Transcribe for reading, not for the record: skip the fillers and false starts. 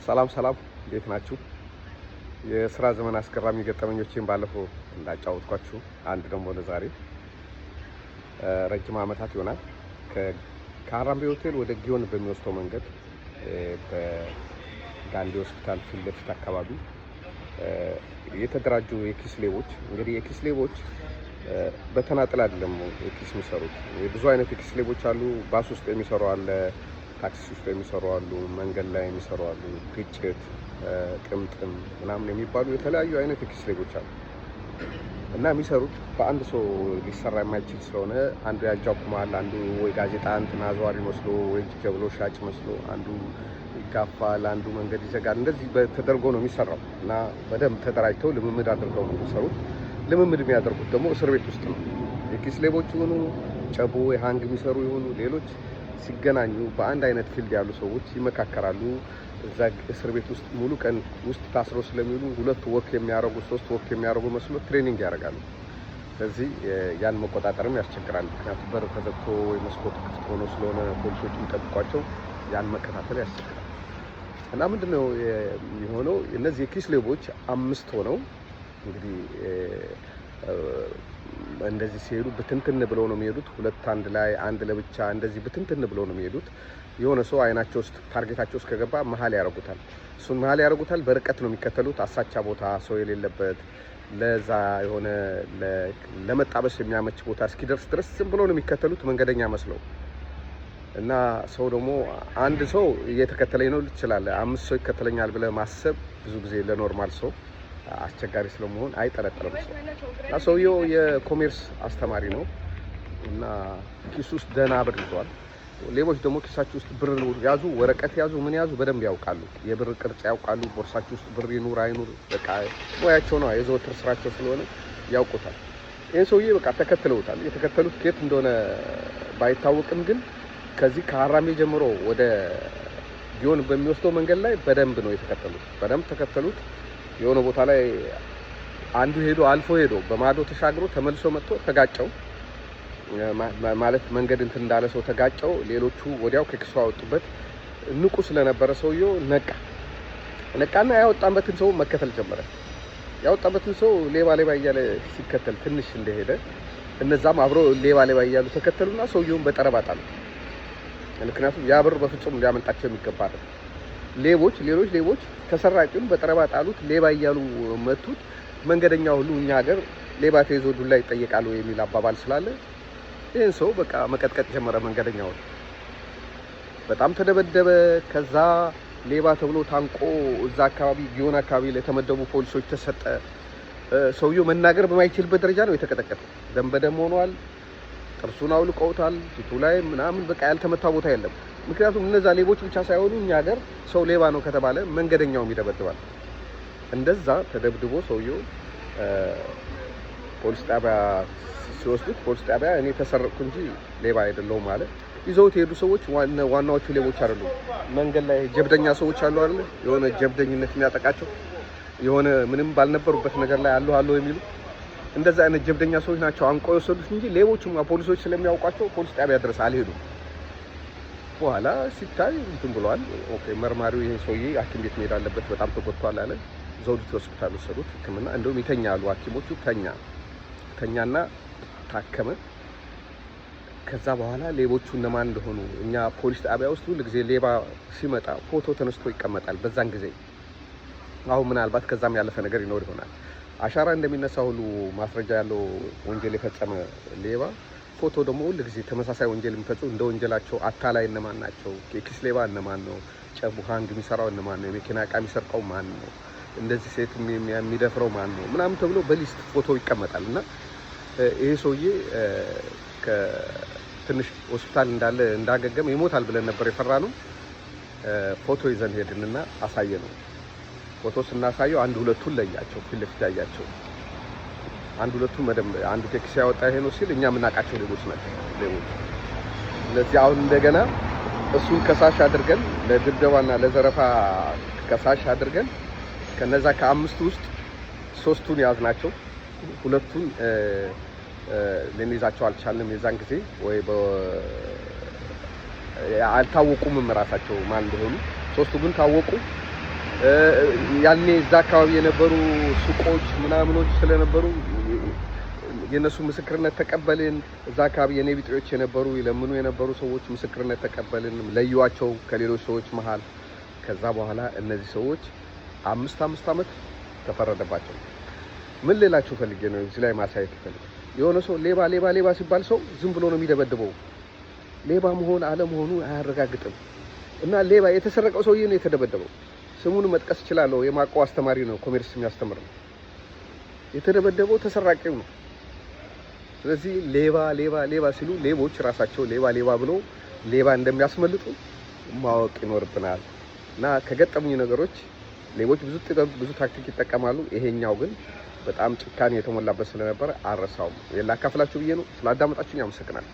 ሰላም እንዴት ናችሁ? የስራ ዘመን አስገራሚ ገጠመኞችን ባለፈው እንዳጫወትኳችሁ አንድ ደግሞ ለዛሬ ረጅም ዓመታት ይሆናል ከሀራምቤ ሆቴል ወደ ጊዮን በሚወስደው መንገድ በጋንዲ ሆስፒታል ፊት ለፊት አካባቢ የተደራጁ የኪስ ሌቦች እንግዲህ የኪስ ሌቦች በተናጠል አይደለም የኪስ የሚሰሩት። ብዙ አይነት የኪስ ሌቦች አሉ። ባስ ውስጥ የሚሰሩ አለ፣ ታክሲ ውስጥ የሚሰሩ አሉ፣ መንገድ ላይ የሚሰሩ አሉ፣ ግጭት ጥምጥም ምናምን የሚባሉ የተለያዩ አይነት የኪስ ሌቦች አሉ። እና የሚሰሩት በአንድ ሰው ሊሰራ የማይችል ስለሆነ አንዱ ያጃኩማል፣ አንዱ ወይ ጋዜጣ እንትን አዘዋሪ መስሎ ወይ ጀብሎ ሻጭ መስሎ አንዱ ይጋፋል፣ አንዱ መንገድ ይዘጋል። እንደዚህ ተደርጎ ነው የሚሰራው እና በደንብ ተደራጅተው ልምምድ አድርገው ነው የሚሰሩት። ልምምድ የሚያደርጉት ደግሞ እስር ቤት ውስጥ ነው። የኪስ ሌቦች ይሁኑ ጨቦ የሃንግ የሚሰሩ ይሁኑ ሌሎች ሲገናኙ በአንድ አይነት ፊልድ ያሉ ሰዎች ይመካከራሉ። እዛ እስር ቤት ውስጥ ሙሉ ቀን ውስጥ ታስረው ስለሚውሉ ሁለት ወክ የሚያደርጉ ሶስት ወክ የሚያደርጉ መስሎ ትሬኒንግ ያደርጋሉ። ስለዚህ ያን መቆጣጠርም ያስቸግራል። ምክንያቱም በር ተዘግቶ ወይ መስኮቱ ክፍት ሆኖ ስለሆነ ፖሊሶች የሚጠብቋቸው ያን መከታተል ያስቸግራል። እና ምንድነው የሆነው? እነዚህ የኪስ ሌቦች 5 ሆነው እንግዲህ እንደዚህ ሲሄዱ ብትንትን ብለው ነው የሚሄዱት። ሁለት አንድ ላይ አንድ ለብቻ እንደዚህ ብትንትን ብለው ነው የሚሄዱት። የሆነ ሰው አይናቸው ውስጥ ታርጌታቸው ውስጥ ከገባ መሀል ያደርጉታል። እሱን መሀል ያደርጉታል። በርቀት ነው የሚከተሉት። አሳቻ ቦታ ሰው የሌለበት ለዛ የሆነ ለመጣበስ የሚያመች ቦታ እስኪደርስ ድረስ ዝም ብለው ነው የሚከተሉት መንገደኛ መስለው። እና ሰው ደግሞ አንድ ሰው እየተከተለኝ ነው ይችላል። 5 ሰው ይከተለኛል ብለህ ማሰብ ብዙ ጊዜ ለኖርማል ሰው አስቸጋሪ ስለመሆን አይጠረጠርም ሰው። እና ሰውየው የኮሜርስ አስተማሪ ነው እና ኪስ ውስጥ ደህና ብር ይዟል። ሌቦች ደግሞ ኪሳቸው ውስጥ ብር ያዙ፣ ወረቀት ያዙ፣ ምን ያዙ በደንብ ያውቃሉ። የብር ቅርጽ ያውቃሉ። ቦርሳቸው ውስጥ ብር ይኑር አይኑር በቃ ሙያቸው ነው፣ የዘወትር ስራቸው ስለሆነ ያውቁታል። ይህን ሰውዬ በቃ ተከትለውታል። የተከተሉት ከየት እንደሆነ ባይታወቅም ግን ከዚህ ከሀራምቤ ጀምሮ ወደ ጊዮን በሚወስደው መንገድ ላይ በደንብ ነው የተከተሉት። በደንብ ተከተሉት። የሆነ ቦታ ላይ አንዱ አልፎ ሄዶ በማዶ ተሻግሮ ተመልሶ መጥቶ ተጋጨው። ማለት መንገድ እንትን እንዳለ ሰው ተጋጨው። ሌሎቹ ወዲያው ከኪሱ አወጡበት። ንቁ ስለነበረ ሰውየው ነቃና ያወጣበትን ሰው መከተል ጀመረ። ያወጣበትን ሰው ሌባ እያለ ሲከተል ትንሽ እንደሄደ እነዛም አብረው ሌባ እያሉ ተከተሉና ሰውየውን በጠረባ ጣሉት። ምክንያቱም ያ ብር በፍጹም ሊያመልጣቸው የሚገባ ነው። ሌሎች ሌቦች ተሰራቂውን በጠረባ ጣሉት። ሌባ እያሉ መቱት። መንገደኛ ሁሉ እኛ ሀገር ሌባ ተይዞ ዱላ ይጠየቃል የሚል አባባል ስላለ ይህን ሰው በቃ መቀጥቀጥ ጀመረ። መንገደኛው በጣም ተደበደበ። ከዛ ሌባ ተብሎ ታንቆ እዛ አካባቢ ጊዮን አካባቢ ለተመደቡ ፖሊሶች ተሰጠ። ሰውየው መናገር በማይችልበት ደረጃ ነው የተቀጠቀጠው። ደም በደም ሆኗል። ጥርሱን አውልቀውታል። ፊቱ ላይ ምናምን በቃ ያልተመታ ቦታ የለም። ምክንያቱም እነዛ ሌቦች ብቻ ሳይሆኑ እኛ ሀገር ሰው ሌባ ነው ከተባለ መንገደኛውም ይደበድባል። እንደዛ ተደብድቦ ሰውየው ፖሊስ ጣቢያ ሲወስዱት ፖሊስ ጣቢያ እኔ ተሰረቅኩ እንጂ ሌባ አይደለሁም ማለት ይዘውት የሄዱ ሰዎች ዋናዎቹ ሌቦች አይደሉም። መንገድ ላይ ጀብደኛ ሰዎች አሉ አይደል? የሆነ ጀብደኝነት የሚያጠቃቸው የሆነ ምንም ባልነበሩበት ነገር ላይ አሉ የሚሉ እንደዛ አይነት ጀብደኛ ሰዎች ናቸው አንቆ የወሰዱት እንጂ ሌቦቹም ፖሊሶች ስለሚያውቋቸው ፖሊስ ጣቢያ ድረስ አልሄዱም። በኋላ ሲታይ እንትን ብሏል። ኦኬ መርማሪው ይሄን ሰውዬ ሐኪም ቤት መሄድ አለበት በጣም ተጎድቷል አለ። ዘውዲቱ ሆስፒታል ወሰዱት ሕክምና። እንደውም ይተኛሉ ሐኪሞቹ። ተኛና ታከመ። ከዛ በኋላ ሌቦቹ እነማን እንደሆኑ እኛ ፖሊስ ጣቢያ ውስጥ ሁሉ ጊዜ ሌባ ሲመጣ ፎቶ ተነስቶ ይቀመጣል። በዛን ጊዜ አሁን ምናልባት ከዛም ያለፈ ነገር ይኖር ይሆናል። አሻራ እንደሚነሳ ሁሉ ማስረጃ ያለው ወንጀል የፈጸመ ሌባ ፎቶ ደግሞ ሁሉ ጊዜ ተመሳሳይ ወንጀል የሚፈጽሙ እንደ ወንጀላቸው አታላይ እነማን ናቸው፣ የኪስ ሌባ እነማን ነው፣ ጨቡ ሃንግ የሚሰራው እነማን ነው፣ የመኪና ዕቃ የሚሰርቀው ማን ነው፣ እንደዚህ ሴት የሚደፍረው ማን ነው ምናምን ተብሎ በሊስት ፎቶ ይቀመጣል። እና ይሄ ሰውዬ ከትንሽ ሆስፒታል እንዳገገመ ይሞታል ብለን ነበር የፈራነው። ፎቶ ይዘን ሄድንና አሳየነው። ፎቶ ስናሳየው አንድ ሁለቱን ለያቸው፣ ፊት ለፊት ያያቸው አንድ ሁለቱን አንዱ ቴክሲ ያወጣ ይሄ ነው ሲል እኛ የምናውቃቸው ሌቦች ናቸው ሌቦች። ስለዚህ አሁን እንደገና እሱን ከሳሽ አድርገን ለድብደባና ለዘረፋ ከሳሽ አድርገን ከነዛ ከ5 ውስጥ 3ቱን ያዝናቸው። 2ቱን ልንይዛቸው አልቻልንም የዛን ጊዜ ወይ አልታወቁም ራሳቸው ማን እንደሆኑ። 3ቱ ግን ታወቁ። ያኔ እዛ አካባቢ የነበሩ ሱቆች ምናምኖች ስለነበሩ የነሱ ምስክርነት ተቀበልን። እዛ አካባቢ የኔ ቢጤዎች የነበሩ ይለምኑ የነበሩ ሰዎች ምስክርነት ተቀበልን፣ ለዩዋቸው ከሌሎች ሰዎች መሃል። ከዛ በኋላ እነዚህ ሰዎች 5 ዓመት ተፈረደባቸው። ምን ሌላችሁ ፈልጌ ነው እዚህ ላይ ማሳየት ፈልጌ፣ የሆነ ሰው ሌባ ሲባል ሰው ዝም ብሎ ነው የሚደበድበው። ሌባ መሆን አለመሆኑ አያረጋግጥም። እና ሌባ የተሰረቀው ሰውዬ ነው የተደበደበው። ስሙን መጥቀስ እችላለሁ። የማቆ አስተማሪ ነው፣ ኮሜርስ የሚያስተምር ነው። የተደበደበው ተሰራቂው ነው። ስለዚህ ሌባ ሲሉ ሌቦች ራሳቸው ሌባ ብሎ ሌባ እንደሚያስመልጡ ማወቅ ይኖርብናል። እና ከገጠሙኝ ነገሮች ሌቦች ብዙ ጥበብ ብዙ ታክቲክ ይጠቀማሉ። ይሄኛው ግን በጣም ጭካኔ የተሞላበት ስለነበረ አረሳውም። ላካፍላችሁ ብዬ ነው። ስላዳመጣችሁኝ አመሰግናለሁ።